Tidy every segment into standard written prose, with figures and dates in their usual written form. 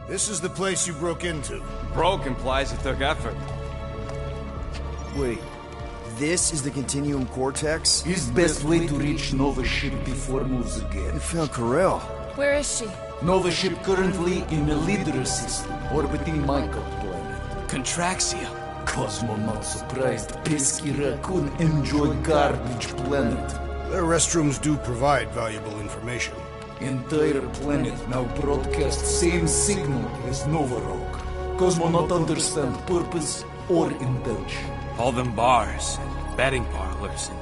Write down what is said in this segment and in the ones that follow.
This is the place you broke into. Broke implies it took effort. Wait, this is the Continuum Cortex? Is best way to reach Nova ship before moves again. You found Karel. Where is she? Nova ship currently in the Leader system, orbiting Michael planet. Contraxia. Cosmo not surprised pesky raccoon enjoy garbage planet. Their restrooms do provide valuable information. Entire planet now broadcast same signal as Nova Rock. Cosmo not understand purpose or intention. All them bars, and betting parlors, and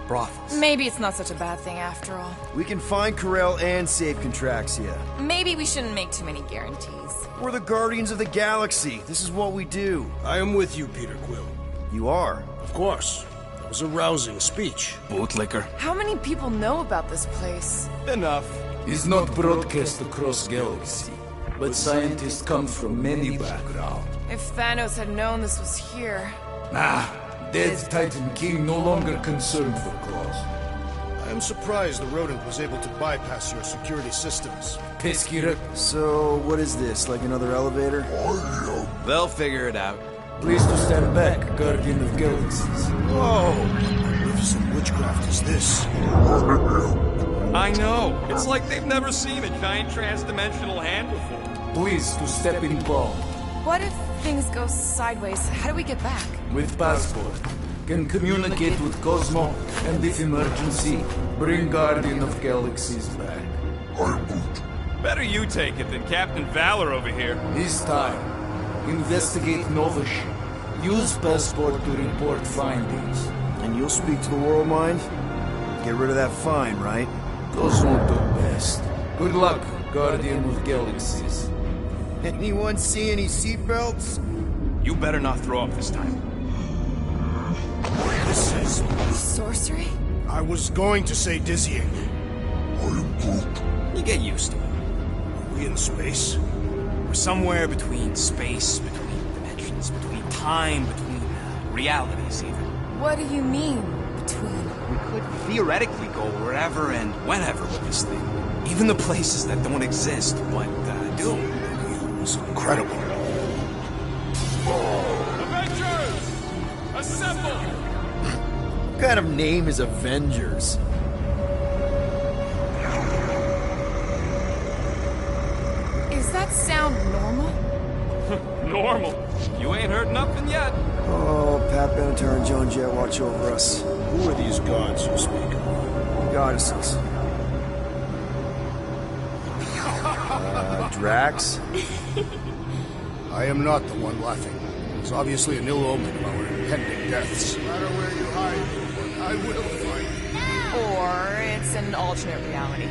brothels. Maybe it's not such a bad thing after all. We can find Karel and save Contraxia. Maybe we shouldn't make too many guarantees. We're the Guardians of the Galaxy. This is what we do. I am with you, Peter Quill. You are? Of course. That was a rousing speech. Bootlicker. How many people know about this place? Enough. Is not broadcast across galaxy, but scientists come from many backgrounds. If Thanos had known this was here... Dead Titan King no longer concerned for claws. I am surprised the rodent was able to bypass your security systems. Pesky Rac- So, what is this? Like another elevator? They'll figure it out. Please to stand back, Guardian of Galaxies. Whoa! Magnificent witchcraft is this? I know. It's like they've never seen a giant trans-dimensional hand before. Please to step in palm. What if things go sideways? How do we get back? With passport. Can communicate with Cosmo, and if emergency, bring Guardian of Galaxies back. Better you take it than Captain Valor over here. This time, investigate Nova ship. Use passport to report findings. And you'll speak to the World Mind? Get rid of that fine, right? Cosmo do best. Good luck, Guardian of Galaxies. Anyone see any seatbelts? You better not throw up this time. This is... Sorcery? I was going to say dizzying. You get used to it. Are we in space? We're somewhere between space, between dimensions, between time, between realities even. What do you mean, between? We could theoretically go wherever and whenever with this thing. Even the places that don't exist, but do. It was incredible. Avengers! Assemble! What kind of name is Avengers? Is that sound normal? Normal. You ain't heard nothing yet. Oh, Pat Benatar and Joan Jett watch over us. Who are these gods you speak of? Goddesses. Drax? I am not the one laughing. It's obviously an ill omen of our impending deaths. No matter where you hide, I will find you. Or it's an alternate reality.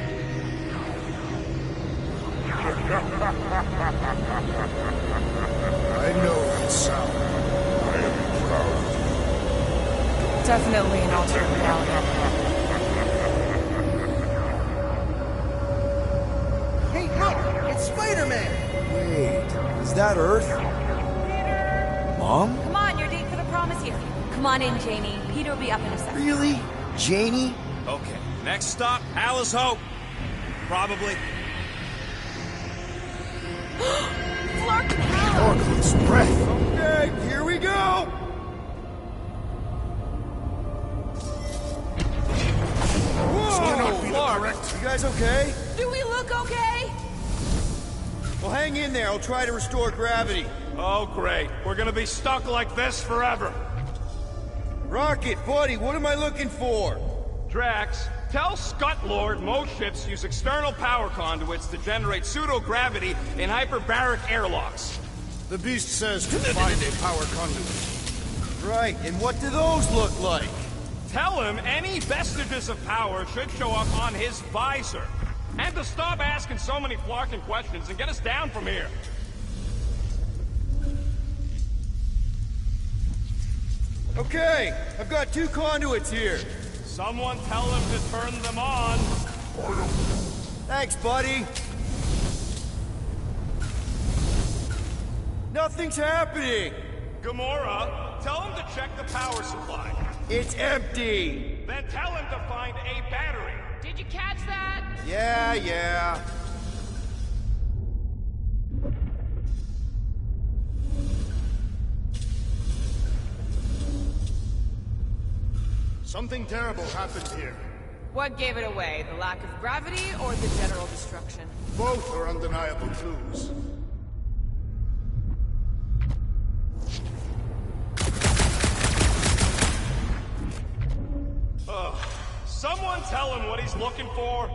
I know that sound. I am proud. Definitely an alternate reality. Hey, look! It's Spider-Man! Wait, is that Earth? Mom? Come on, your date for the prom is here. Come on in, Janie. Peter will be up in a second. Really? Janie? Okay, next stop, Alice Hope. Probably. Flark and Hal! Orcless breath. Okay, here we go! Whoa! Correct. You guys okay? Do we look okay? Well, hang in there. I'll try to restore gravity. Oh, great. We're gonna be stuck like this forever. Rocket, buddy, what am I looking for? Drax, tell Scut Lord most ships use external power conduits to generate pseudo-gravity in hyperbaric airlocks. The beast says to find a power conduit. Right, and what do those look like? Tell him any vestiges of power should show up on his visor. And to stop asking so many flarking questions and get us down from here. Okay, I've got 2 conduits here. Someone tell him to turn them on. Thanks, buddy. Nothing's happening. Gamora, tell him to check the power supply. It's empty. Then tell him to find a battery. Did you catch that? Yeah. Something terrible happened here. What gave it away? The lack of gravity or the general destruction? Both are undeniable clues. Someone tell him what he's looking for.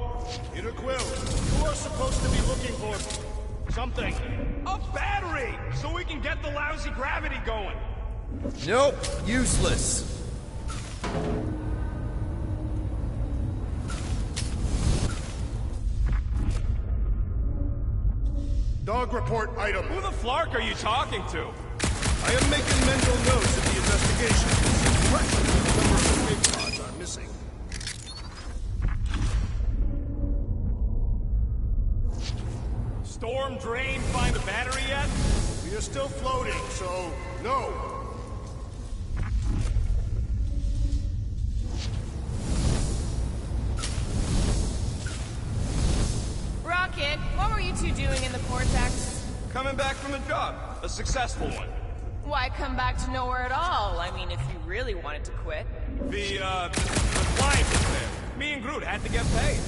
Peter Quill, you are supposed to be looking for something. A battery, so we can get the lousy gravity going. Nope, useless. Dog report item. Who the flark are you talking to? I am making mental notes of the investigation. It's impressive the number of escape pods are missing. Storm drain find a battery yet? We are still floating, so no. Rocket, what were you two doing in the Cortex? Coming back from a job. A successful one. Why come back to nowhere at all? I mean, if you really wanted to quit. The client was there. Me and Groot had to get paid.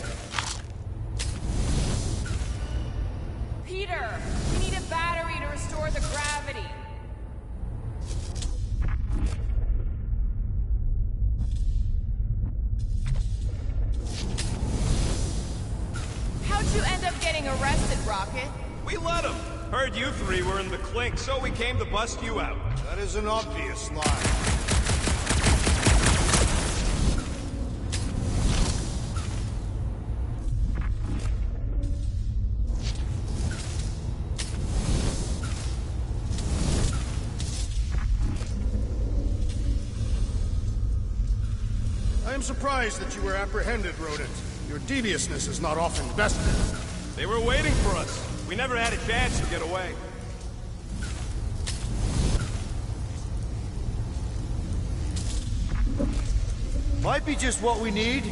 Peter, we need a battery to restore the gravity. How'd you end up getting arrested, Rocket? We let him. Heard you three were in the clink, so we came to bust you out. That is an obvious lie. I am surprised that you were apprehended, Rodent. Your deviousness is not often bested. They were waiting for us. We never had a chance to get away. Might be just what we need.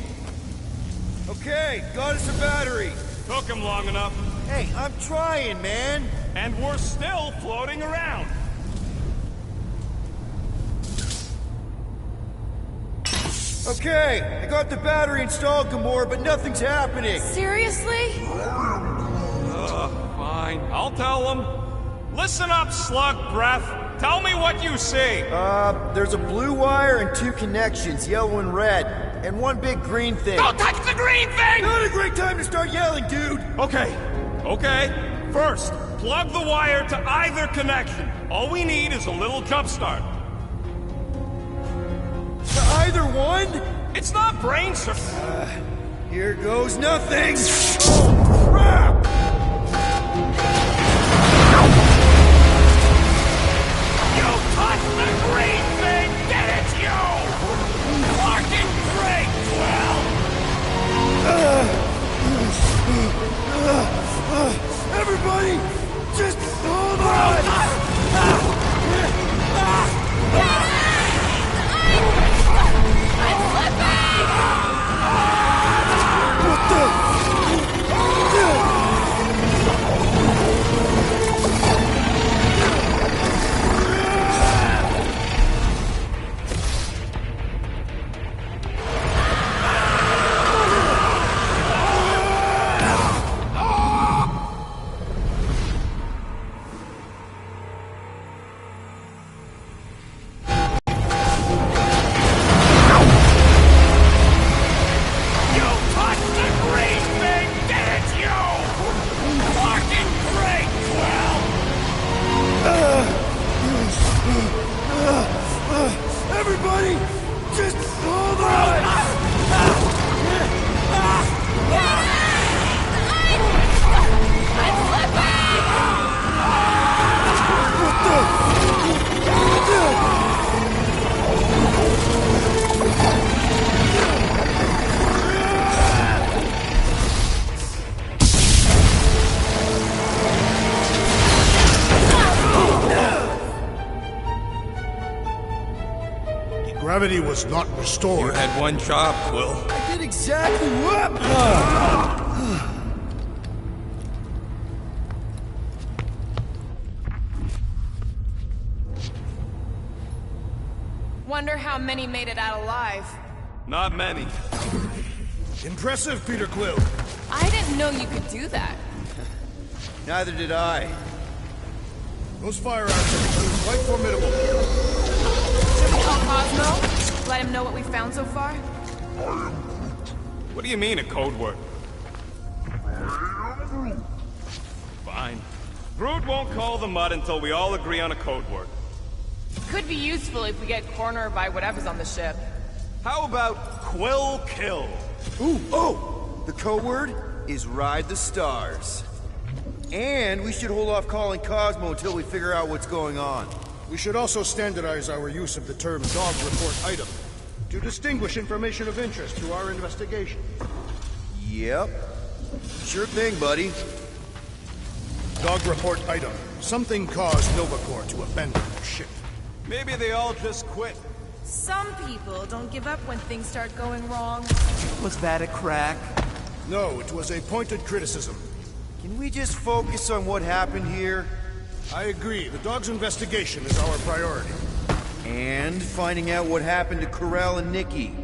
Okay, got us a battery. Took him long enough. Hey, I'm trying, man. And we're still floating around. Okay, I got the battery installed, Gamora, but nothing's happening. Seriously? Fine. I'll tell them. Listen up, slug breath. Tell me what you see. There's a blue wire and two connections, yellow and red, and one big green thing. Don't touch the green thing! Not a great time to start yelling, dude! Okay. First, plug the wire to either connection. All we need is a little jump start. To either one? It's not brain sur- Here goes nothing! Oh, crap! You touched the green thing! Get it, you! Fucking great, Quill! Everybody, just hold on! What the? Everybody, just hold on! Gravity was not restored. You had one job, Quill. I did exactly what? Wonder how many made it out alive. Not many. Impressive, Peter Quill. I didn't know you could do that. Neither did I. Those firearms are becoming quite formidable. Should we call Cosmo? Let him know what we found so far? What do you mean, a code word? Fine. Groot won't call the mud until we all agree on a code word. Could be useful if we get cornered by whatever's on the ship. How about Quill Kill? Ooh, oh! The code word is Ride the Stars. And we should hold off calling Cosmo until we figure out what's going on. We should also standardize our use of the term dog report item to distinguish information of interest to our investigation. Yep. Sure thing, buddy. Dog report item. Something caused Novacore to abandon their ship. Maybe they all just quit. Some people don't give up when things start going wrong. Was that a crack? No, it was a pointed criticism. Can we just focus on what happened here? I agree. The dog's investigation is our priority. And finding out what happened to Corell and Nikki.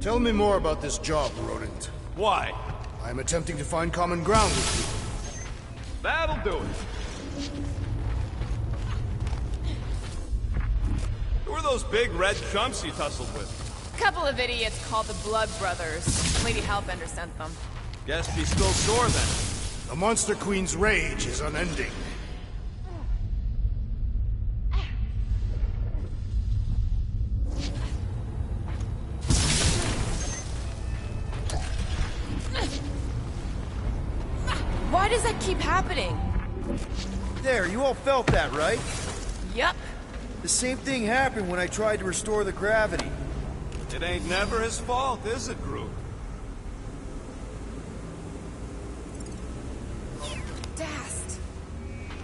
Tell me more about this job, Rodent. Why? I'm attempting to find common ground with you. That'll do it. Who are those big red chumps you tussled with? Couple of idiots called the Blood Brothers. Lady Hellbender sent them. Guess she's still sore then. The Monster Queen's rage is unending. Why does that keep happening? There, you all felt that, right? Yup. The same thing happened when I tried to restore the gravity. It ain't never his fault, is it, Groot? Dast.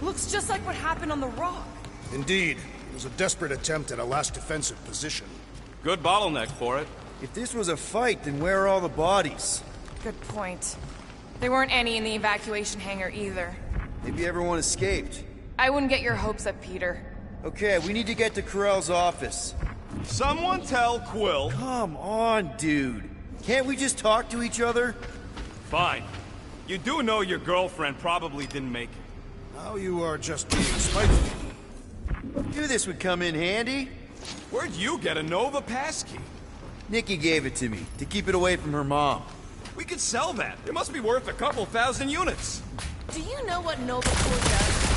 Looks just like what happened on the rock. Indeed, it was a desperate attempt at a last defensive position. Good bottleneck for it. If this was a fight, then where are all the bodies? Good point. There weren't any in the evacuation hangar either. Maybe everyone escaped. I wouldn't get your hopes up, Peter. Okay, we need to get to Corell's office. Someone tell Quill. Come on, dude. Can't we just talk to each other? Fine. You do know your girlfriend probably didn't make it. Now you are just being spiteful. Knew this would come in handy. Where'd you get a Nova passkey? Nikki gave it to me, to keep it away from her mom. We could sell that. It must be worth a couple thousand units. Do you know what Novacore does?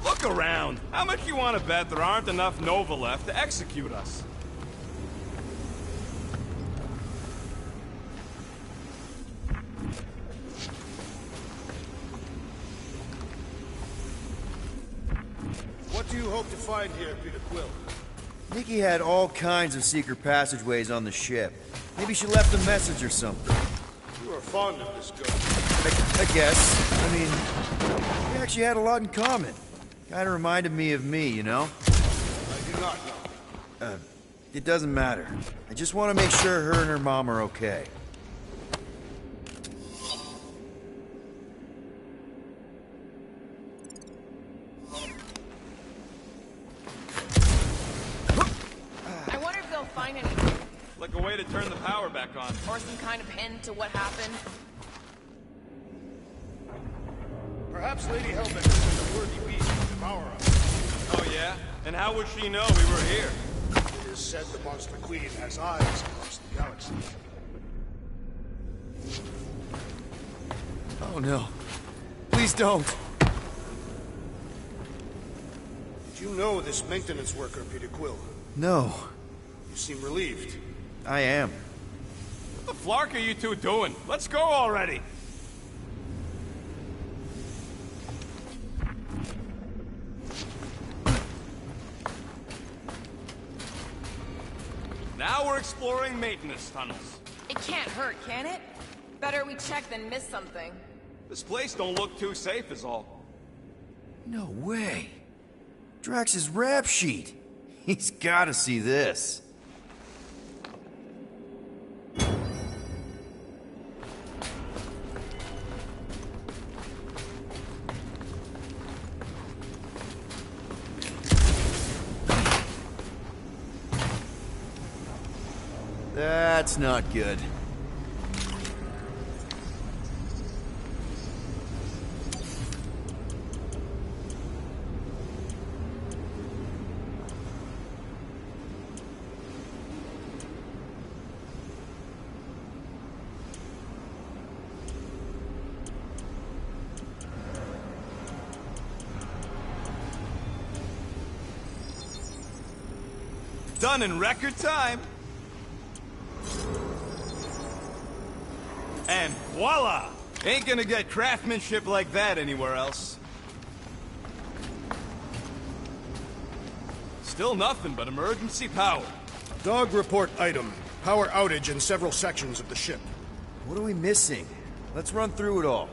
Look around. How much you want to bet there aren't enough Nova left to execute us? What do you hope to find here, Peter Quill? Nikki had all kinds of secret passageways on the ship. Maybe she left a message or something. You are fond of this girl. I guess. I mean, we actually had a lot in common. Kinda reminded me of me, you know? I do not know. It doesn't matter. I just want to make sure her and her mom are okay. I wonder if they'll find anything. Like a way to turn the power back on. Or some kind of hint to what happened. Perhaps Lady Hellbender is a worthy beast to devour us. Oh yeah? And how would she know we were here? It is said the Monster Queen has eyes across the galaxy. Oh no. Please don't. Did you know this maintenance worker, Peter Quill? No. You seem relieved. I am. What the flark are you two doing? Let's go already! Now we're exploring maintenance tunnels. It can't hurt, can it? Better we check than miss something. This place don't look too safe is all. No way. Drax's rap sheet. He's gotta see this. that's not good. Done in record time. And voila! Ain't gonna get craftsmanship like that anywhere else. Still nothing but emergency power. Dog report item. Power outage in several sections of the ship. What are we missing? Let's run through it all.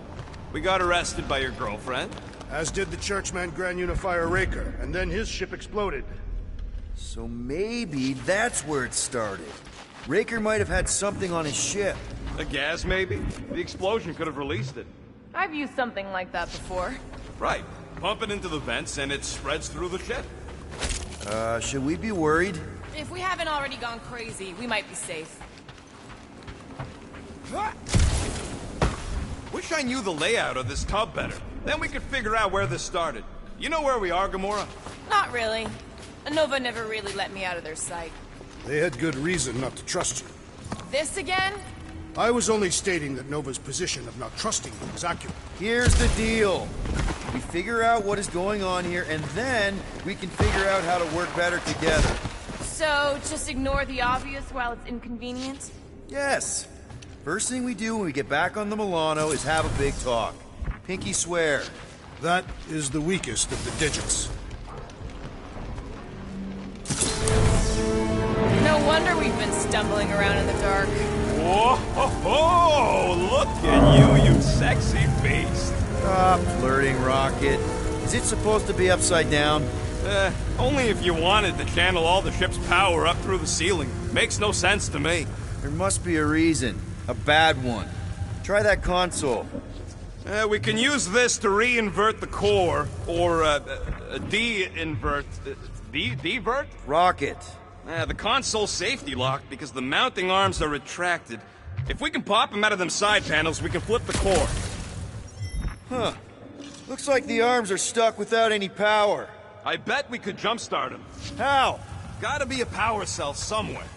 We got arrested by your girlfriend. As did the Churchman Grand Unifier Raker, and then his ship exploded. So maybe that's where it started. Raker might have had something on his ship. A gas, maybe? The explosion could have released it. I've used something like that before. Right. Pump it into the vents and it spreads through the ship. Should we be worried? If we haven't already gone crazy, we might be safe. Wish I knew the layout of this tub better. Then we could figure out where this started. You know where we are, Gamora? Not really. Nova never really let me out of their sight. They had good reason not to trust you. This again? I was only stating that Nova's position of not trusting you is accurate. Here's the deal. We figure out what is going on here, and then we can figure out how to work better together. So, just ignore the obvious while it's inconvenient? Yes. First thing we do when we get back on the Milano is have a big talk. Pinky swear. That is the weakest of the digits. No wonder we've been stumbling around in the dark. Whoa, ho, ho! Look at you, you sexy beast. Stop flirting, Rocket. Is it supposed to be upside down? Only if you wanted to channel all the ship's power up through the ceiling. Makes no sense to me. There must be a reason. A bad one. Try that console. We can use this to re-invert the core, or de-invert... Divert? Rocket. The console's safety locked because the mounting arms are retracted. If we can pop them out of them side panels, we can flip the core. Huh. Looks like the arms are stuck without any power. I bet we could jumpstart them. How? Gotta be a power cell somewhere.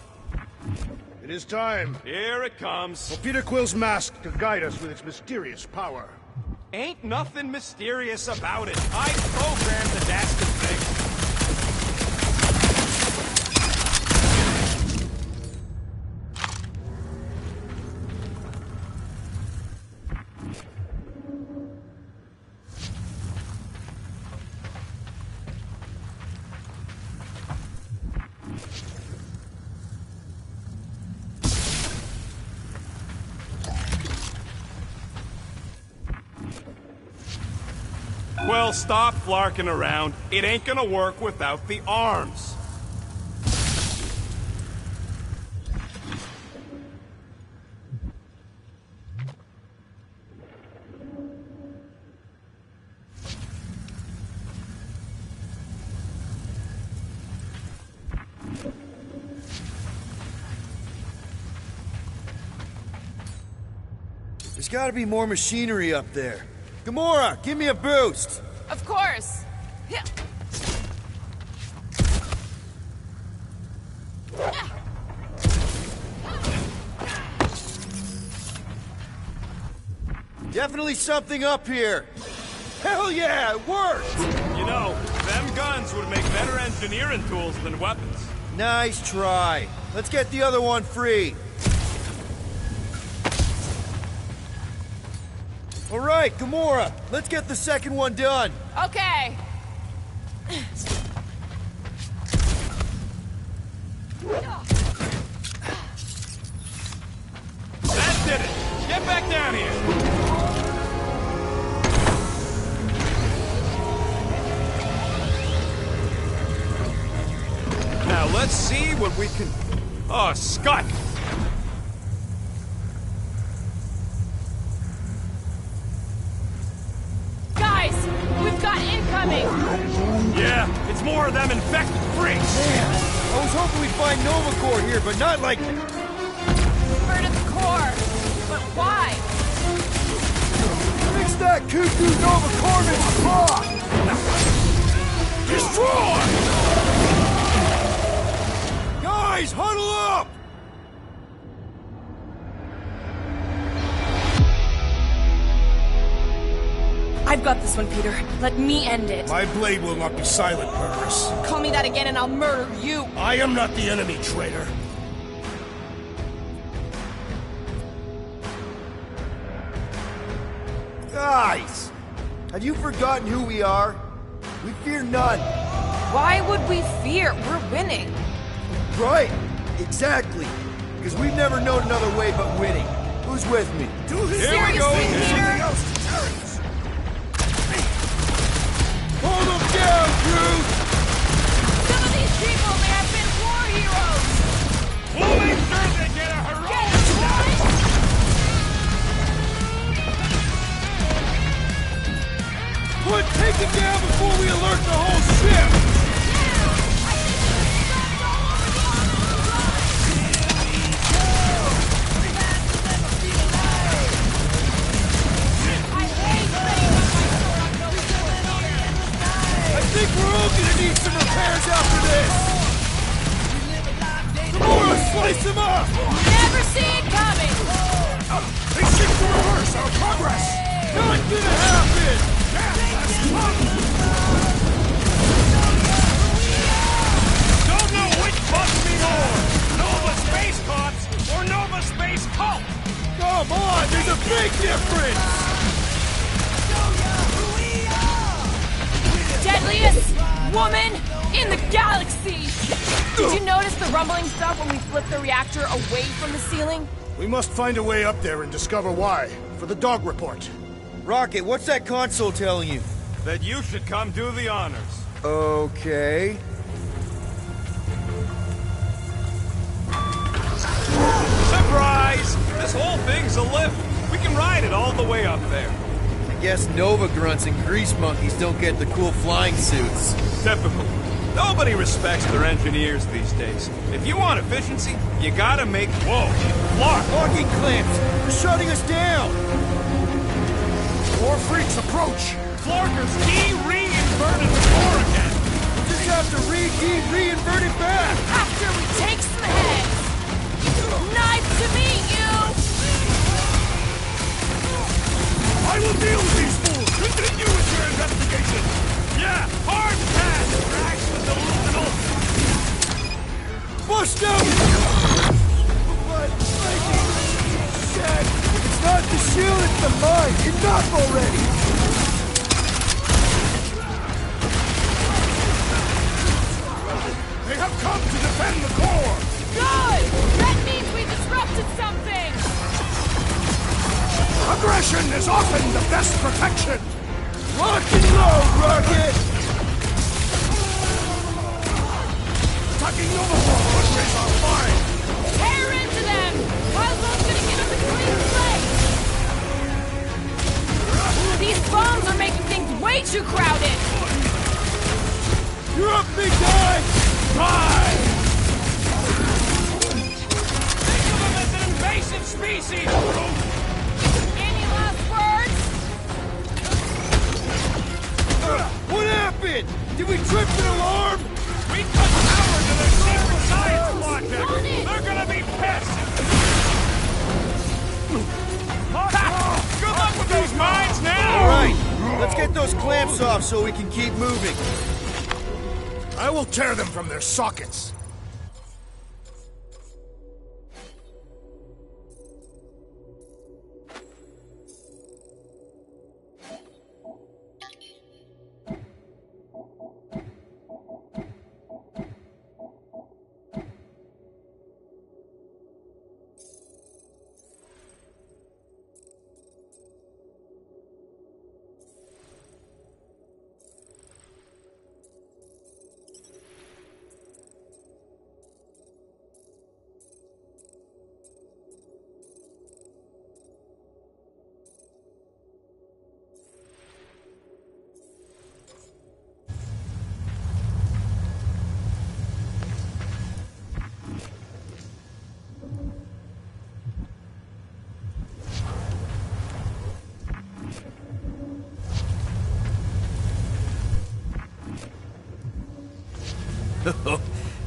It is time Here it comes. for Peter Quill's mask to guide us with its mysterious power. Ain't nothing mysterious about it. I programmed the dastard thing. Well, stop flarking around. It ain't gonna work without the arms. There's gotta be more machinery up there. Gamora, give me a boost! Of course! Yeah. Definitely something up here! Hell yeah, it worked! You know, them guns would make better engineering tools than weapons. Nice try. Let's get the other one free. All right, Gamora, let's get the second one done. Okay. That did it! Get back down here! Now let's see what we can... Oh, Scott! Guys, we've got incoming! Yeah, it's more of them infected freaks! I was hoping we'd find Nova Corps here, but not like... door. But why? Fix that cuckoo Nova Cornet's claw! Destroy! Guys, huddle up! I've got this one, Peter. Let me end it. My blade will not be silent, murderess. Call me that again and I'll murder you. I am not the enemy, traitor. Guys! Have you forgotten who we are? We fear none. Why would we fear? We're winning. Right, exactly. Because we've never known another way but winning. Who's with me? Here we go. Peter. Hold them down, crew! Some of these people may have been war heroes. We'll make sure they get a heroic death. Quit taking down before we alert the whole ship! I think we're all gonna need some repairs after this! Tomorrow, slice them up! Never see it coming. They seek to reverse our progress! Not gonna happen! Don't know which bugs me more, Nova Space Cops or Nova Space Cult. Come on, there's a big difference! Deadliest woman in the galaxy. Did you notice the rumbling stuff when we flipped the reactor away from the ceiling? We must find a way up there and discover why, for the dog report. Rocket, what's that console telling you? That you should come do the honors. Okay. Surprise! This whole thing's a lift. We can ride it all the way up there. I guess Nova grunts and grease monkeys don't get the cool flying suits. Typical. Nobody respects their engineers these days. If you want efficiency, you gotta make... Whoa! Clark! Locking clamps! They're shutting us down! More freaks approach! Florker's key re-inverted the core again! Just have to re-invert it back! After we take some heads. Nice to meet you. I will deal with these fools! Continue with your investigation! Yeah! Hard pass! Tracks with delusional! Bust out! But, Shit! It's not the shield, it's the mine! Enough already! They have come to defend the core! Good. That means we disrupted something. Aggression is often the best protection! Lock and load, Rocket! Attacking Nova Corps would raise our fire! Tear into them. Cosmo's gonna give us a clean slate. These bombs are making things way too crowded. You're up, big guy! Bye! Think of them as an invasive species! Any last words? What happened? Did we trip an alarm? We cut power to their secret science project! Run it! They're gonna be pissed! Ha! Good luck with those mines now! Alright, let's get those clamps off so we can keep moving. I will tear them from their sockets!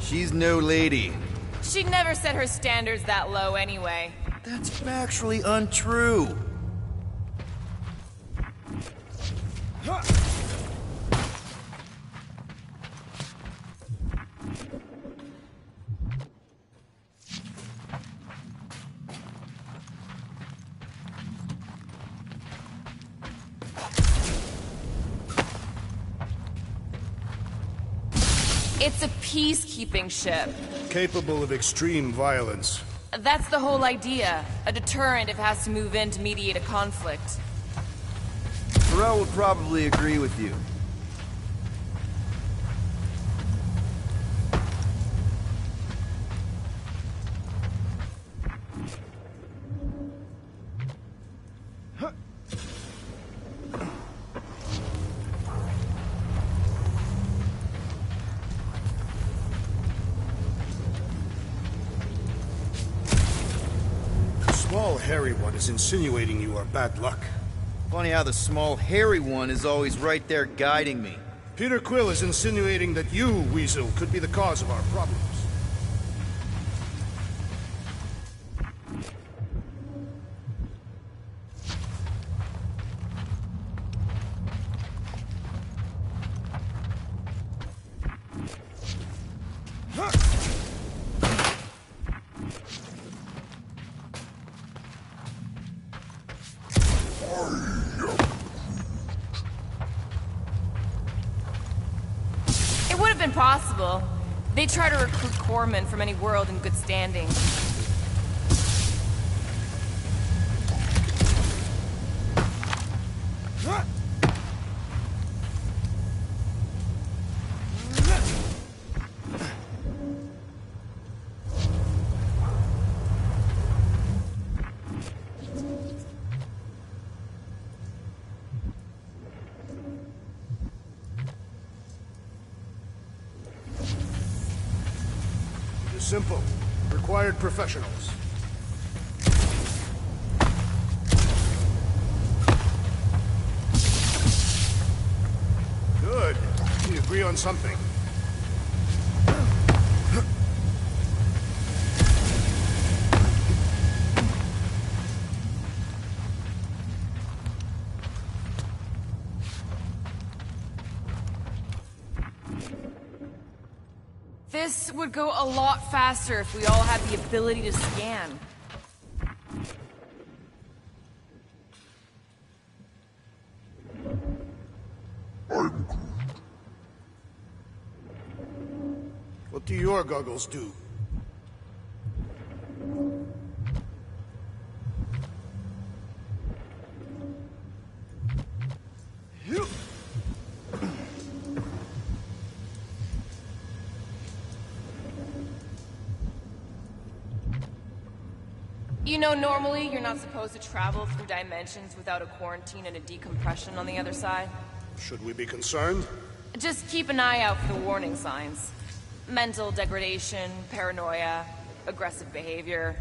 She's no lady. She'd never set her standards that low anyway. That's factually untrue. It's a peacekeeping ship. Capable of extreme violence. That's the whole idea. A deterrent if it has to move in to mediate a conflict. Pharrell would probably agree with you. Small, hairy one is insinuating you are bad luck. Funny how the small, hairy one is always right there guiding me. Peter Quill is insinuating that you, Weasel, could be the cause of our problems. It would have been possible. They try to recruit corpsmen from any world in good standing. It is simple. Required professionals. Good. We agree on something. This would go a lot faster if we all had the ability to scan. What do your goggles do? You know, normally you're not supposed to travel through dimensions without a quarantine and a decompression on the other side. Should we be concerned? Just keep an eye out for the warning signs. Mental degradation, paranoia, aggressive behavior.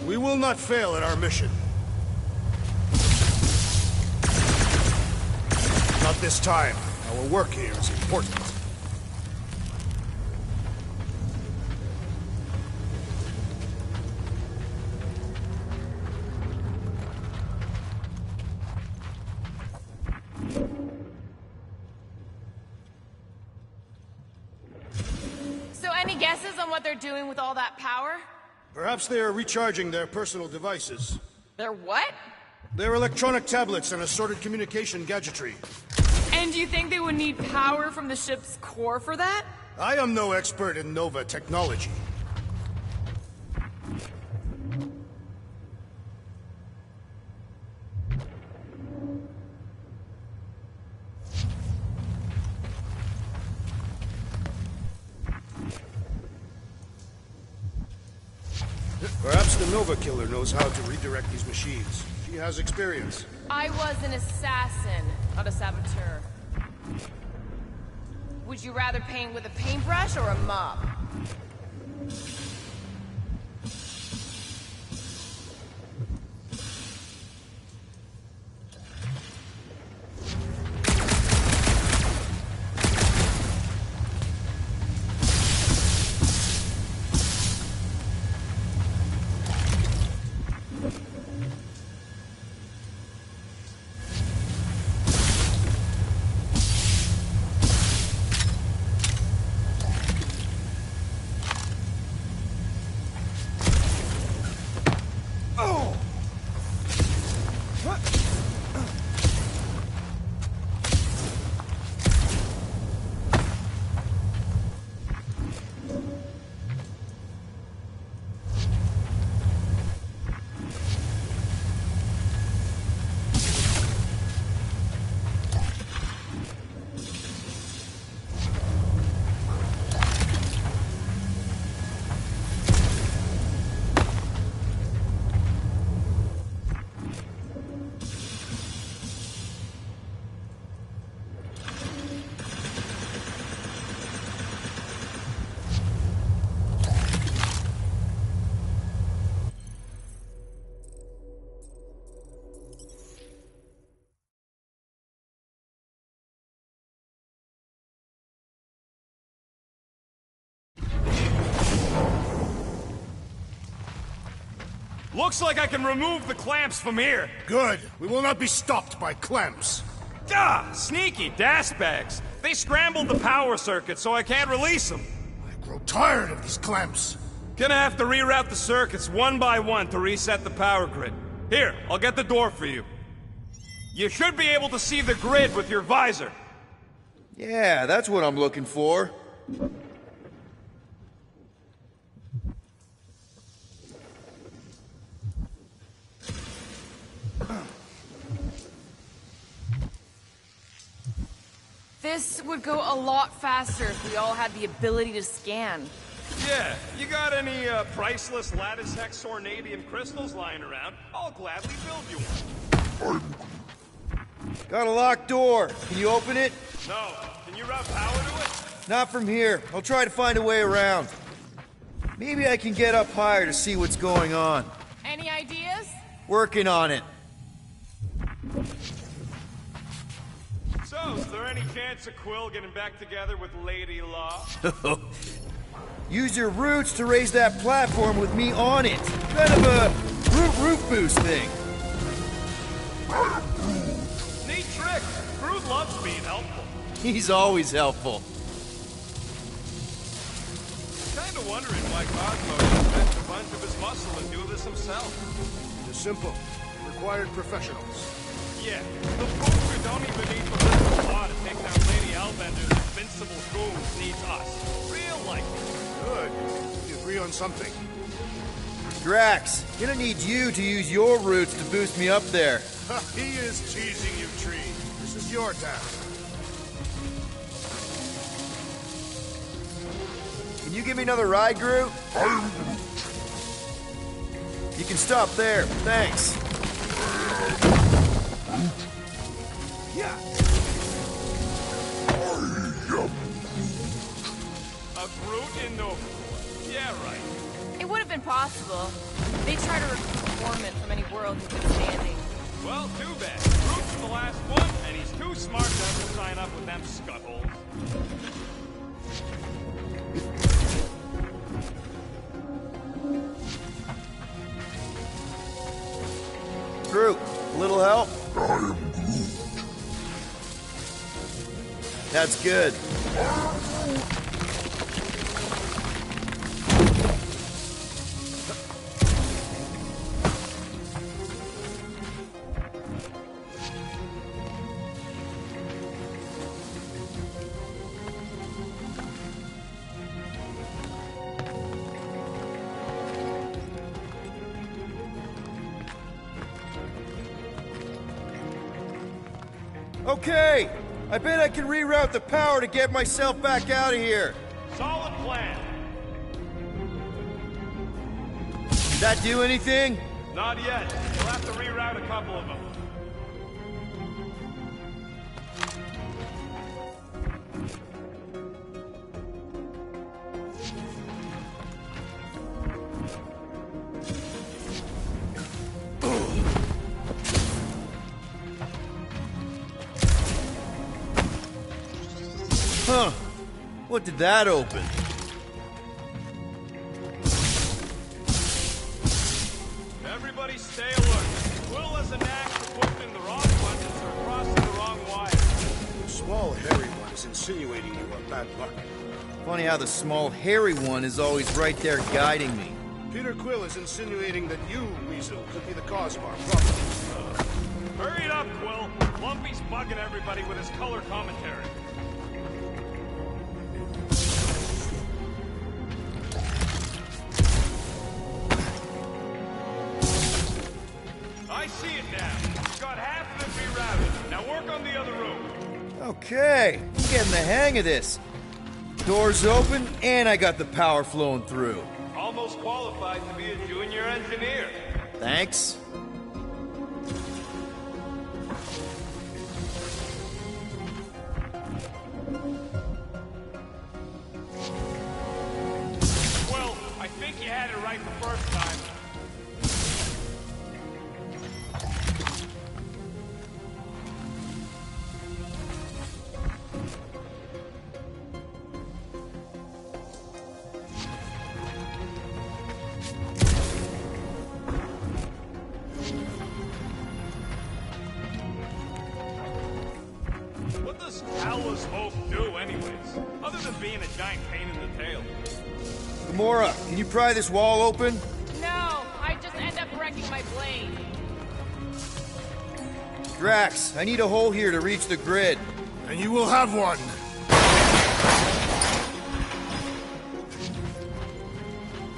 We will not fail at our mission. Not this time. Our work here is important. So any guesses on what they're doing with all that power? Perhaps they are recharging their personal devices. They're what? Their electronic tablets and assorted communication gadgetry. And do you think they would need power from the ship's core for that? I am no expert in Nova technology. Perhaps the Nova Killer knows how to redirect these machines. She has experience. I was an assassin, not a saboteur. Would you rather paint with a paintbrush or a mop? Looks like I can remove the clamps from here. Good. We will not be stopped by clamps. Ah, sneaky bags. They scrambled the power circuit, so I can't release them. I grow tired of these clamps. Gonna have to reroute the circuits one by one to reset the power grid. Here, I'll get the door for you. You should be able to see the grid with your visor. Yeah, that's what I'm looking for. This would go a lot faster if we all had the ability to scan. Yeah, you got any priceless lattice hex ornadium crystals lying around? I'll gladly build you one. Got a locked door. Can you open it? No. Can you route power to it? Not from here. I'll try to find a way around. Maybe I can get up higher to see what's going on. Any ideas? Working on it. So, is there any chance of Quill getting back together with Lady Law? Use your roots to raise that platform with me on it. Kind of a roof boost thing. Neat trick. Groot loves being helpful. He's always helpful. Kinda wondering why Cosmo didn't fetch a bunch of his muscle and do this himself. It is simple. Required professionals. Yeah, the Booker don't even need to lift the law to take down Lady Hellbender's invincible goons needs us. Real life. Good. We agree on something. Drax, gonna need you to use your roots to boost me up there. He is teasing you, Tree. This is your task. Can you give me another ride, Groot? You can stop there. Thanks. Yeah. A Groot in Nova. Yeah, right. It would have been possible. They try to recruit Foreman from any world who's been standing. Well, too bad. Groot's the last one, and he's too smart to ever sign up with them scuttholes. Groot, a little help? That's good. Okay, I bet I can reroute the power to get myself back out of here. Solid plan. that do anything? Not yet. We'll have to reroute a couple of them. Huh. What did that open? Everybody stay alert. Quill has a knack for pushing the wrong buttons or crossing the wrong wires. The small, hairy one is insinuating you are bad luck. Funny how the small, hairy one is always right there guiding me. Peter Quill is insinuating that you, Weasel, could be the cause of our problem. Hurry it up, Quill. Lumpy's bugging everybody with his color commentary. I see it now. We've got half of it rerouted. Now work on the other room. Okay, I'm getting the hang of this. Doors open, and I got the power flowing through. Almost qualified to be a junior engineer. Thanks. Well, I think you had it right the first time. What does Allah's Hope do anyways? Other than being a giant pain in the tail. Gamora, can you pry this wall open? No, I just end up wrecking my blade. Drax, I need a hole here to reach the grid. And you will have one.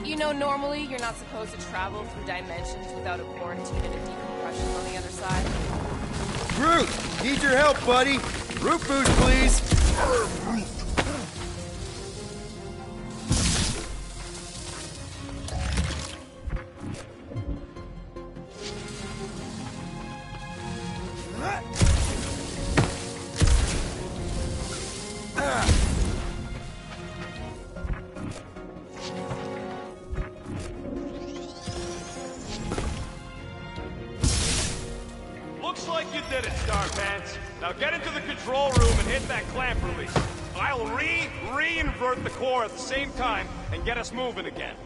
You know, normally you're not supposed to travel through dimensions without a quarantine and a decompression on the other side. Groot, need your help, buddy. Roof boost, please. Looks like you did it, Starpants. Now get into the control room and hit that clamp release. I'll re-invert the core at the same time and get us moving again.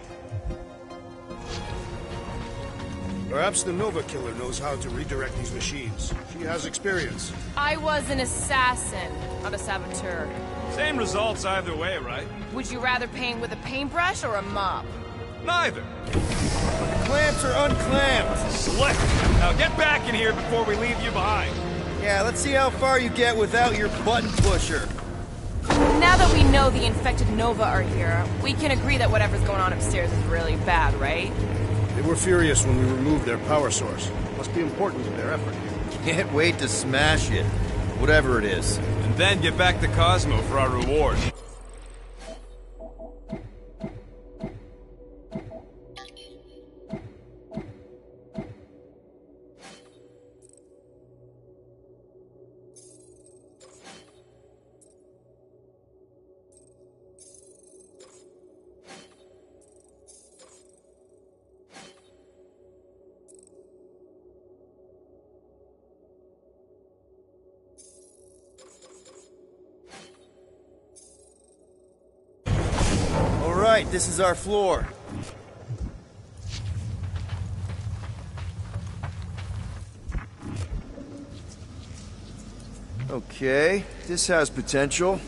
Perhaps the Nova Killer knows how to redirect these machines. She has experience. I was an assassin, not a saboteur. Same results either way, right? Would you rather paint with a paintbrush or a mop? Neither. Clamps are unclamped. Slick. Now get back in here before we leave you behind. Yeah, let's see how far you get without your button pusher. Now that we know the infected Nova are here, we can agree that whatever's going on upstairs is really bad, right? They were furious when we removed their power source. Must be important to their effort here. Can't wait to smash it. Whatever it is. And then get back to Cosmo for our reward. Alright, this is our floor. Okay, this has potential.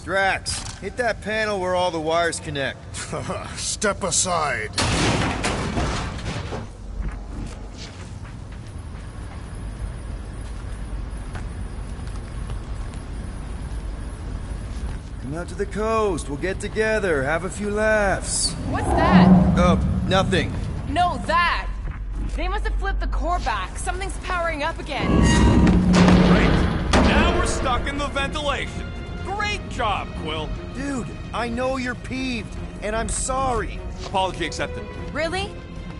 Drax, hit that panel where all the wires connect. Step aside. Come out to the coast, we'll get together, have a few laughs. What's that? Nothing. No, that! They must have flipped the core back. Something's powering up again. Great. Now we're stuck in the ventilation. Great job, Quill. Dude, I know you're peeved, and I'm sorry. Apology accepted. Really?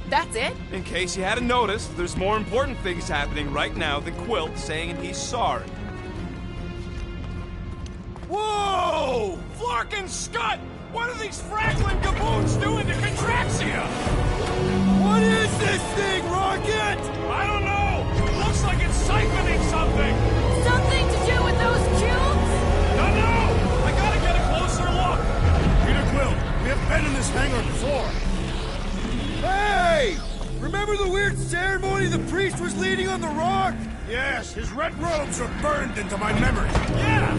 That's it? In case you hadn't noticed, there's more important things happening right now than Quill saying he's sorry. Whoa! Flark and Scud! What are these Franklin gaboons doing to Contraxia? What is this thing, Rocket? I don't know! Looks like it's siphoning something! Something to do with those cubes? Don't know! I gotta get a closer look! Peter Quill, we have been in this hangar before. Hey! Remember the weird ceremony the priest was leading on the rock? Yes, his red robes are burned into my memory. Yeah!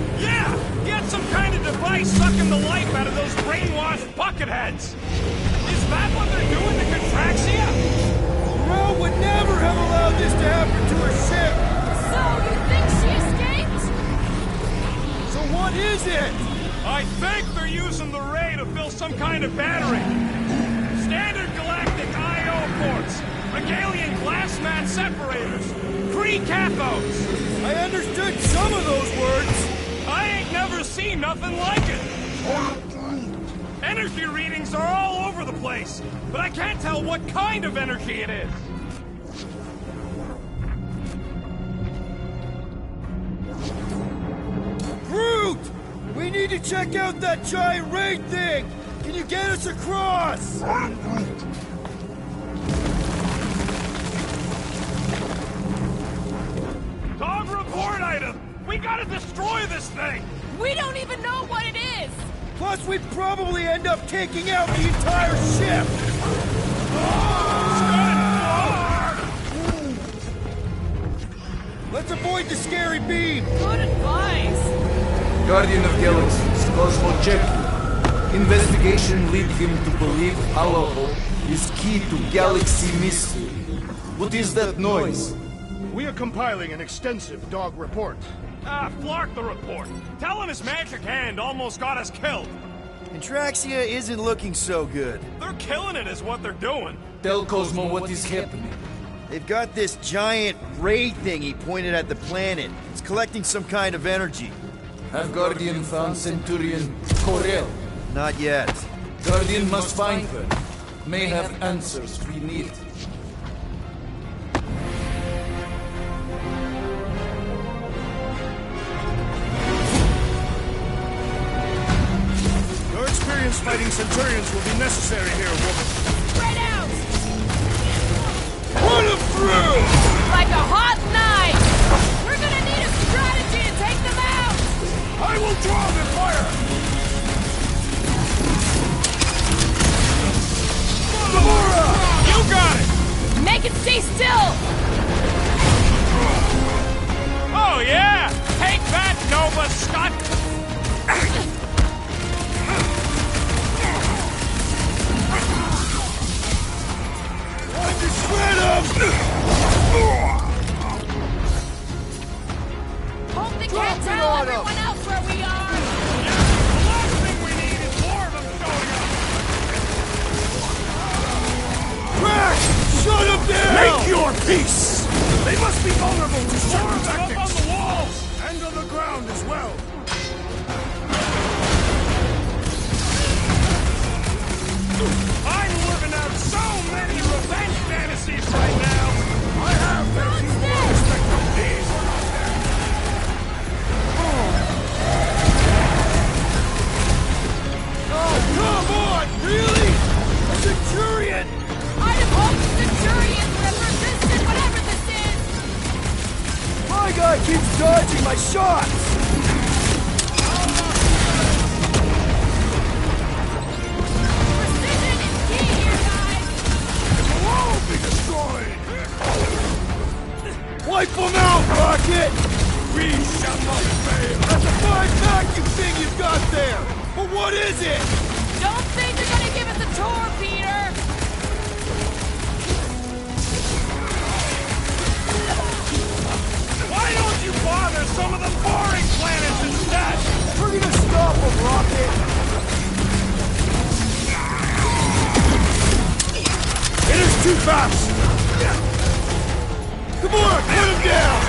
He had some kind of device sucking the life out of those brainwashed bucketheads! Is that what they're doing to Contraxia? Rome would never have allowed this to happen to her ship! So, you think she escaped? So what is it? I think they're using the ray to fill some kind of battery. Standard galactic I.O. ports, Regalian glass mat separators, Kree cathodes. I understood some of those words. I ain't never seen nothing like it. Energy readings are all over the place, but I can't tell what kind of energy it is. Groot! We need to check out that giant raid thing! Can you get us across? Dog report item! We gotta destroy this thing! We don't even know what it is! Plus, we'd probably end up taking out the entire ship! Let's avoid the scary beam! Good advice! Guardian of Galaxies, Cosmo check. Investigation lead him to believe Alaho is key to galaxy mystery. What is that noise? We are compiling an extensive dog report. Flark the report. Tell him his magic hand almost got us killed. Contraxia isn't looking so good. They're killing it is what they're doing. Tell Cosmo what is happening. They've got this giant ray thing he pointed at the planet. It's collecting some kind of energy. Have Guardian found Centurion Corel? Not yet. Guardian must find her. May have answers we need. Your experience fighting Centurions will be necessary here, woman. Spread out! Put him through! Like a hot knife! We're gonna need a strategy to take them out! I will draw the fire! Gamora! You got it! Make it stay still! Oh yeah! Take that, Nova Scott! Time to shred him! Hope they can't Drop it tell on 'em. everyone else where we are! The last thing we need is more of them showing up! Crack! Shut him down! Make your peace! They must be vulnerable to certain Up on tactics. the walls! And on the ground as well. I'm living out so many revenge fantasies right now! I have their equal respect of these. Oh, come on! Really? A Centurion! I'd have hoped the Centurions would have resisted whatever this is! My guy keeps dodging my shots! Precision is key here, guys! Will all be destroyed. Wipe them out, Rocket! We shall not fail. That's a fine vacuum thing you've got there! But what is it? Don't think they're gonna give us a tour, Peter! Why don't you bother some of the boring planets instead? We're gonna stop them, Rocket! It is too fast. Come on, put him down!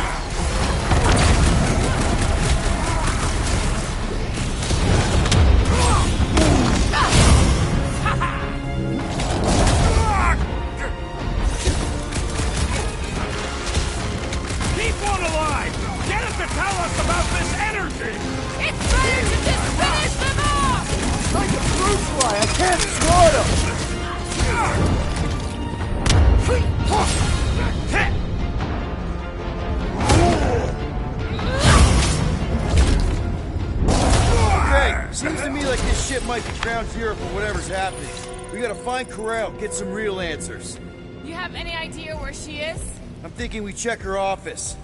might be ground zero for whatever's happening. We gotta find Corral, get some real answers. You have any idea where she is? I'm thinking we check her office.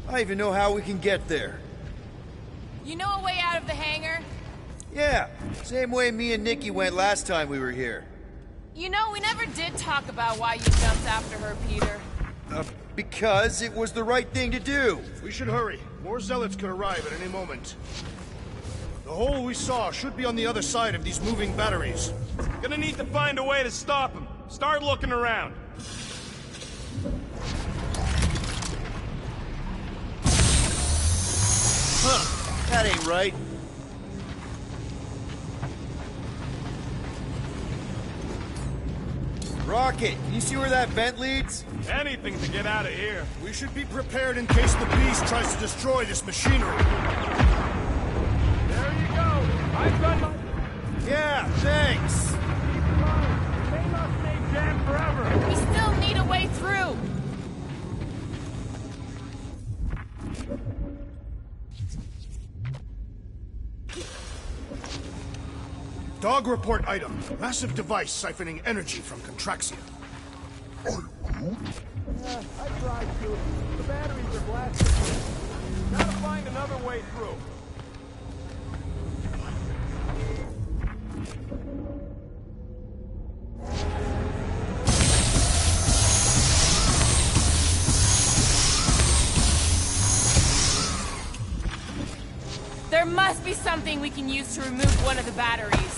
I don't even know how we can get there. You know a way out of the hangar? Yeah, same way me and Nikki went last time we were here. You know, we never did talk about why you jumped after her, Peter. Because it was the right thing to do. We should hurry. More zealots could arrive at any moment. The hole we saw should be on the other side of these moving batteries. Gonna need to find a way to stop him. Start looking around. Huh, that ain't right. Rocket, can you see where that vent leads? Anything to get out of here. We should be prepared in case the beast tries to destroy this machinery. There you go. I've done my... Yeah, thanks. Keep going. It may not stay jammed forever. We still need a way through. Dog report item. Massive device siphoning energy from Contraxia. I tried to. The batteries are blasted. Gotta find another way through. There must be something we can use to remove one of the batteries.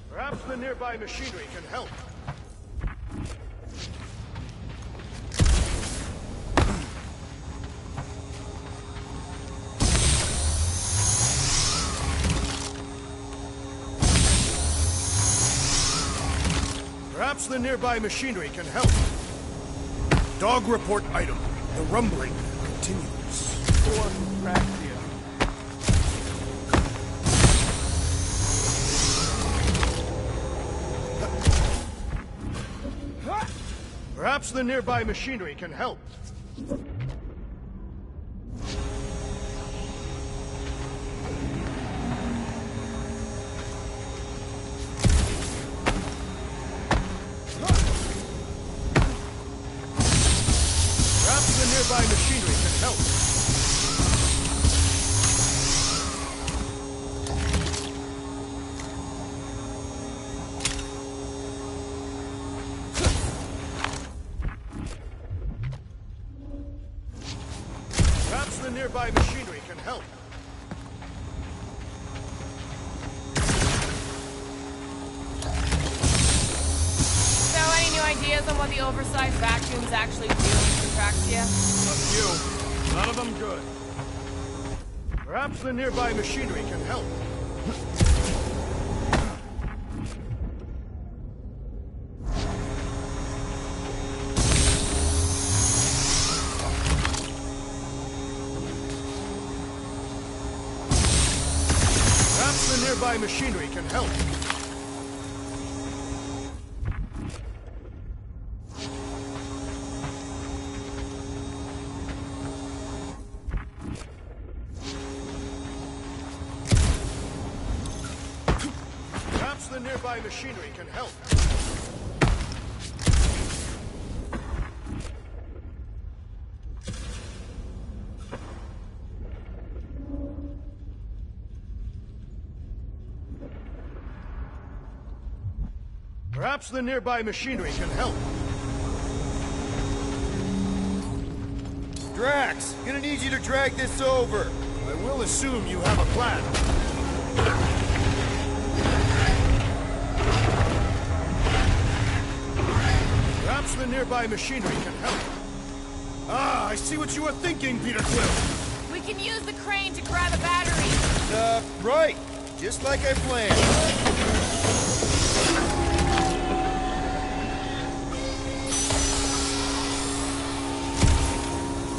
Perhaps the nearby machinery can help. Perhaps the nearby machinery can help. Dog report item. The rumbling continues. Perhaps the nearby machinery can help. Perhaps the nearby machinery can help. Perhaps the nearby machinery can help. So, any new ideas on what the oversized vacuums actually do in Contraxia? A few. None of them good. Perhaps the nearby machinery can help. Perhaps the nearby machinery can help. Perhaps the nearby machinery can help. Perhaps the nearby machinery can help. Drax, gonna need you to drag this over. I will assume you have a plan. Perhaps the nearby machinery can help. Ah, I see what you were thinking, Peter Quill. We can use the crane to grab a battery. Right. Just like I planned.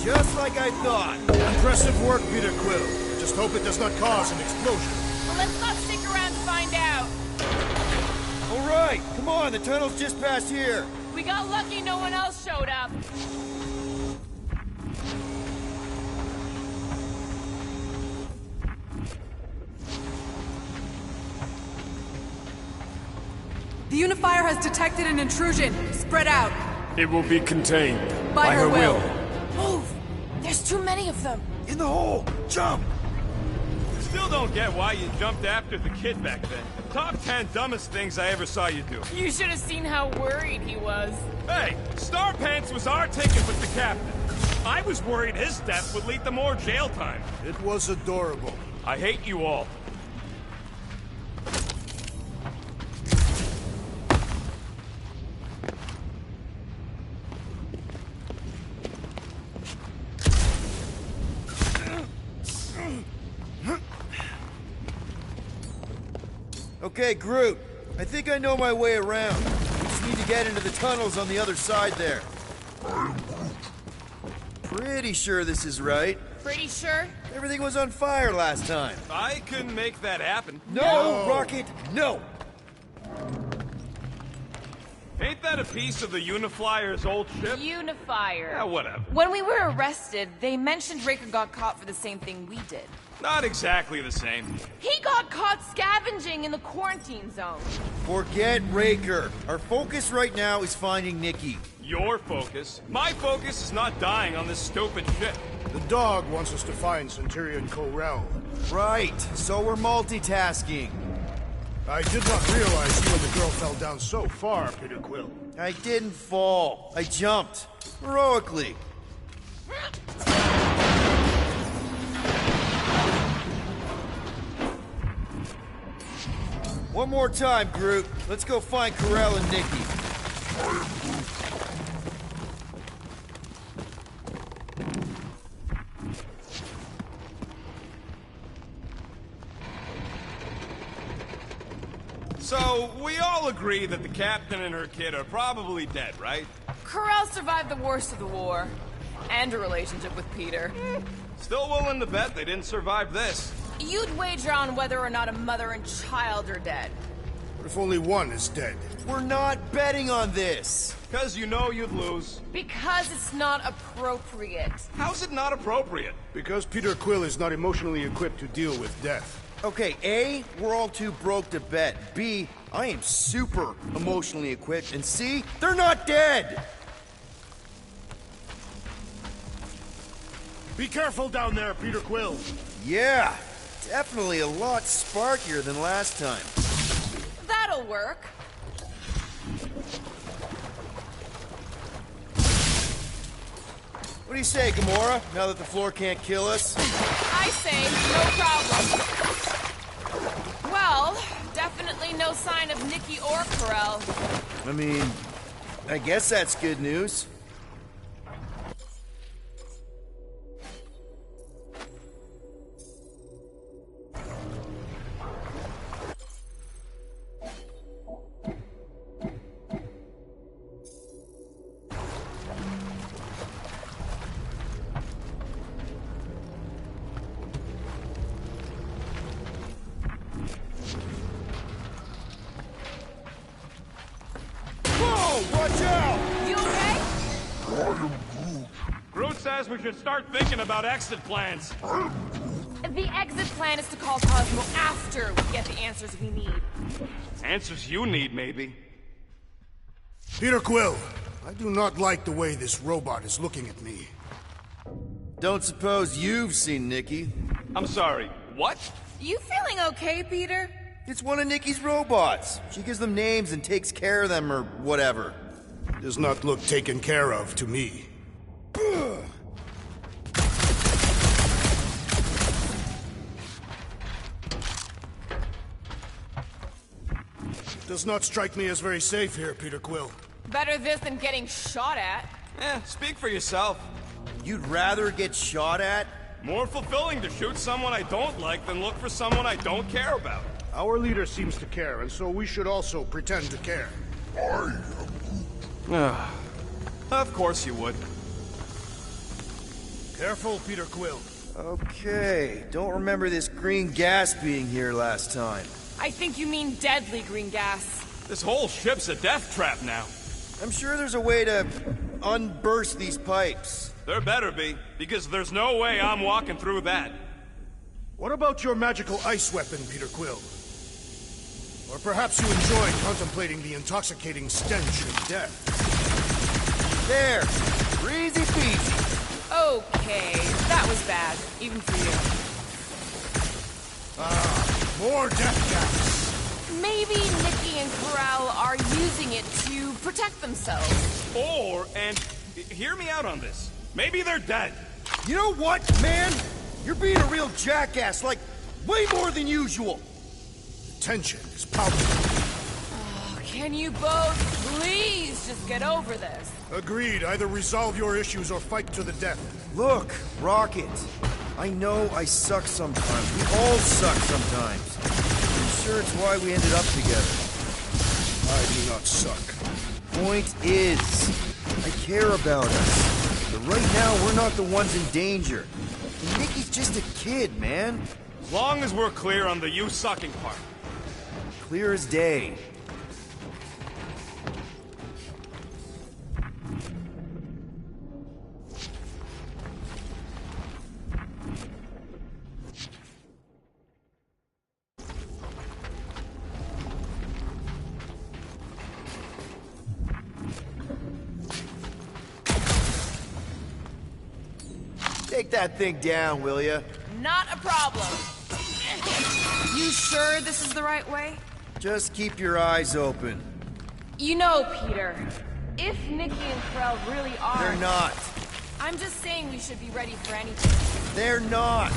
Just like I thought. Impressive work, Peter Quill. I just hope it does not cause an explosion. Well, let's not stick around to find out. right, come on, the tunnel's just past here. We got lucky no one else showed up. The Unifier has detected an intrusion. Spread out. It will be contained. By her will. Move! There's too many of them. In the hole, jump! Still don't get why you jumped after the kid back then. Top 10 dumbest things I ever saw you do. You should have seen how worried he was. Hey, Star Pants was our ticket with the captain. I was worried his death would lead to more jail time. It was adorable. I hate you all. Okay, Groot. I think I know my way around. We just need to get into the tunnels on the other side there. Pretty sure this is right. Pretty sure? Everything was on fire last time. I couldn't make that happen. No, Rocket, no! Ain't that a piece of the Uniflyer's old ship? Unifier. Yeah, whatever. When we were arrested, they mentioned Raker got caught for the same thing we did. Not exactly the same. He got caught scavenging in the quarantine zone. Forget Raker. Our focus right now is finding Nikki. Your focus. My focus is not dying on this stupid ship. The dog wants us to find Centurion Corell. Right, so we're multitasking. I did not realize you and the girl fell down so far, Peter Quill. I didn't fall. I jumped. Heroically. One more time, Groot. Let's go find Corell and Nikki. So, we all agree that the captain and her kid are probably dead, right? Corell survived the worst of the war. And a relationship with Peter. Still willing to bet they didn't survive this. You'd wager on whether or not a mother and child are dead. What if only one is dead? We're not betting on this. Because you know you'd lose. Because it's not appropriate. How's it not appropriate? Because Peter Quill is not emotionally equipped to deal with death. Okay, A, we're all too broke to bet. B, I am super emotionally equipped. And C, they're not dead! Be careful down there, Peter Quill. Yeah, definitely a lot sparkier than last time. That'll work. What do you say, Gamora, now that the floor can't kill us? I say, no problem. Well, definitely no sign of Nikki or Corell. I mean, I guess that's good news. Watch out! You okay? Groot says we should start thinking about exit plans. The exit plan is to call Cosmo after we get the answers we need. Answers you need, maybe. Peter Quill, I do not like the way this robot is looking at me. Don't suppose you've seen Nikki? I'm sorry, what? You feeling okay, Peter? It's one of Nikki's robots. She gives them names and takes care of them or whatever. Does not look taken care of to me. Does not strike me as very safe here, Peter Quill. Better this than getting shot at. Speak for yourself. You'd rather get shot at? More fulfilling to shoot someone I don't like than look for someone I don't care about. Our leader seems to care, and so we should also pretend to care. Of course you would. Careful, Peter Quill. Okay, don't remember this green gas being here last time. I think you mean deadly green gas. This whole ship's a death trap now. I'm sure there's a way to unburst these pipes. There better be, because there's no way I'm walking through that. What about your magical ice weapon, Peter Quill? Or perhaps you enjoyed contemplating the intoxicating stench of death. There! Easy peasy! Okay, that was bad, even for you. More death gas! Maybe Nikki and Corral are using it to protect themselves. Or, and hear me out on this, maybe they're dead. You know what, man? You're being a real jackass, like, way more than usual. The tension is palpable. Oh, can you both please just get over this? Agreed. Either resolve your issues or fight to the death. Look, Rocket. I know I suck sometimes. We all suck sometimes. I'm sure it's why we ended up together. I do not suck. Point is, I care about us. But right now, we're not the ones in danger. And Nikki's just a kid, man. As long as we're clear on the you sucking part. Clear as day. Take that thing down, will ya? Not a problem. You sure this is the right way? Just keep your eyes open. You know, Peter, if Nikki and Krell really are... They're not. I'm just saying we should be ready for anything. They're not.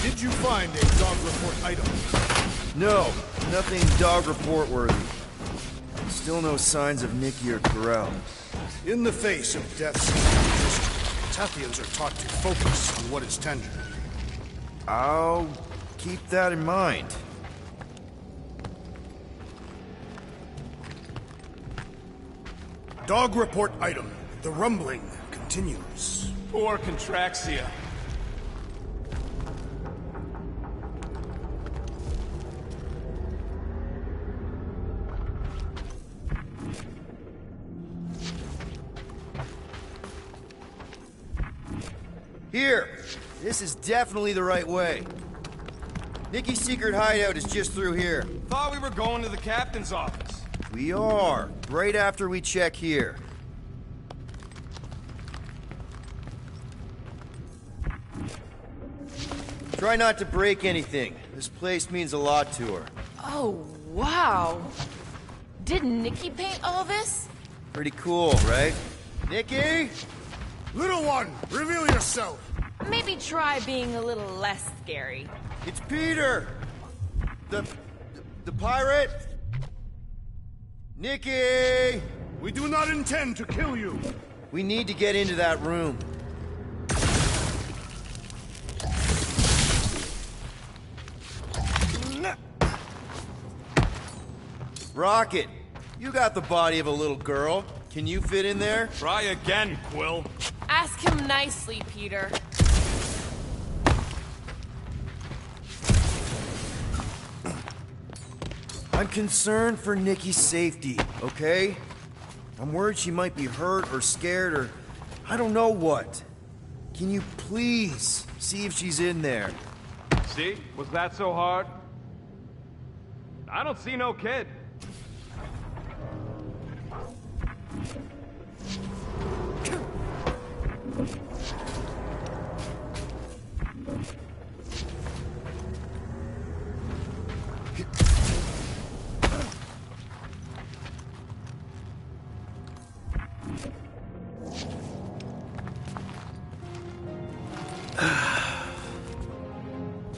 Did you find a dog report item? No, nothing dog report worthy. Still no signs of Nikki or Corral. In the face of death's history, Tathians are taught to focus on what is tangible. I'll keep that in mind. Dog report item. The rumbling continues. Poor Contraxia. Here! This is definitely the right way. Nikki's secret hideout is just through here. Thought we were going to the captain's office. We are, right after we check here. Try not to break anything. This place means a lot to her. Oh, wow. Did Nikki paint all this? Pretty cool, right? Nikki? Little one, reveal yourself! Maybe try being a little less scary. It's Peter! The pirate? Nikki! We do not intend to kill you! We need to get into that room. Rocket, you got the body of a little girl. Can you fit in there? Try again, Quill. Ask him nicely, Peter. I'm concerned for Nikki's safety, okay? I'm worried she might be hurt or scared or I don't know what. Can you please see if she's in there? See? Was that so hard? I don't see no kid.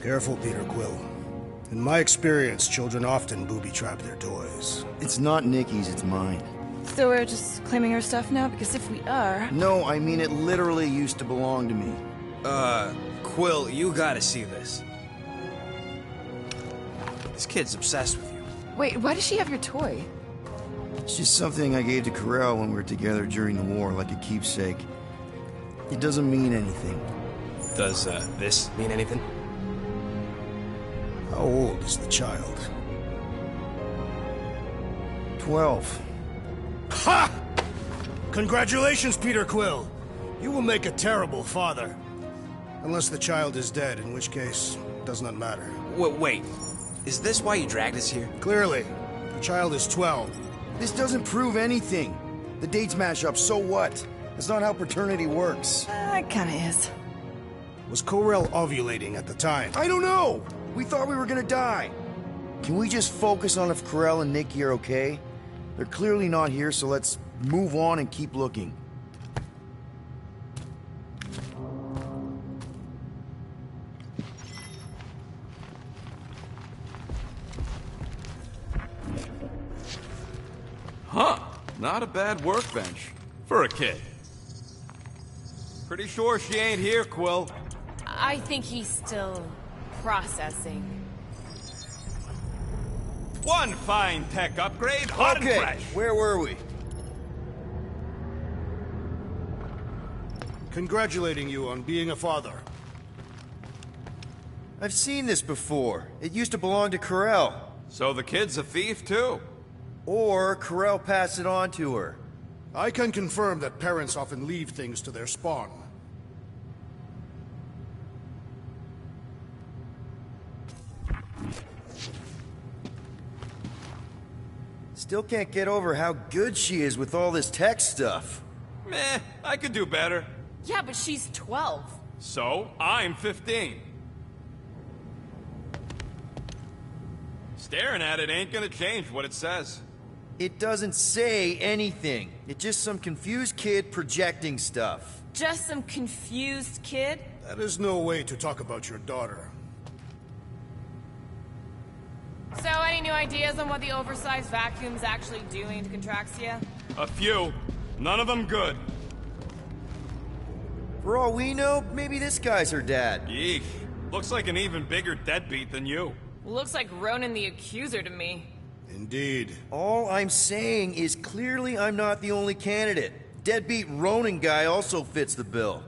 Careful, Peter Quill. In my experience, children often booby-trap their toys. It's not Nikki's, it's mine. So we're just claiming her stuff now? Because if we are... No, I mean it literally used to belong to me. Quill, you gotta see this. This kid's obsessed with you. Wait, why does she have your toy? It's just something I gave to Corell when we were together during the war, like a keepsake. It doesn't mean anything. Does, this mean anything? How old is the child? 12. Ha! Congratulations, Peter Quill. You will make a terrible father. Unless the child is dead, in which case, it does not matter. Wait. Is this why you dragged us here? Clearly. The child is 12. This doesn't prove anything. The dates match up, so what? That's not how paternity works. It kinda is. Was Corell ovulating at the time? I don't know! We thought we were gonna die. Can we just focus on if Corell and Nikki are okay? They're clearly not here, so let's move on and keep looking. Huh. Not a bad workbench. For a kid. Pretty sure she ain't here, Quill. I think he's still processing. One fine tech upgrade, hot and fresh. Where were we? Congratulating you on being a father. I've seen this before. It used to belong to Corell. So the kid's a thief, too? Or Corell passed it on to her. I can confirm that parents often leave things to their spawn. Still can't get over how good she is with all this tech stuff. Meh, I could do better. Yeah, but she's 12. So, I'm 15. Staring at it ain't gonna change what it says. It doesn't say anything. It's just some confused kid projecting stuff. Just some confused kid? That is no way to talk about your daughter. So, any new ideas on what the oversized vacuum's actually doing to Contraxia? A few. None of them good. For all we know, maybe this guy's her dad. Yeesh. Looks like an even bigger deadbeat than you. Looks like Ronan the Accuser to me. Indeed. All I'm saying is clearly I'm not the only candidate. Deadbeat Ronin guy also fits the bill.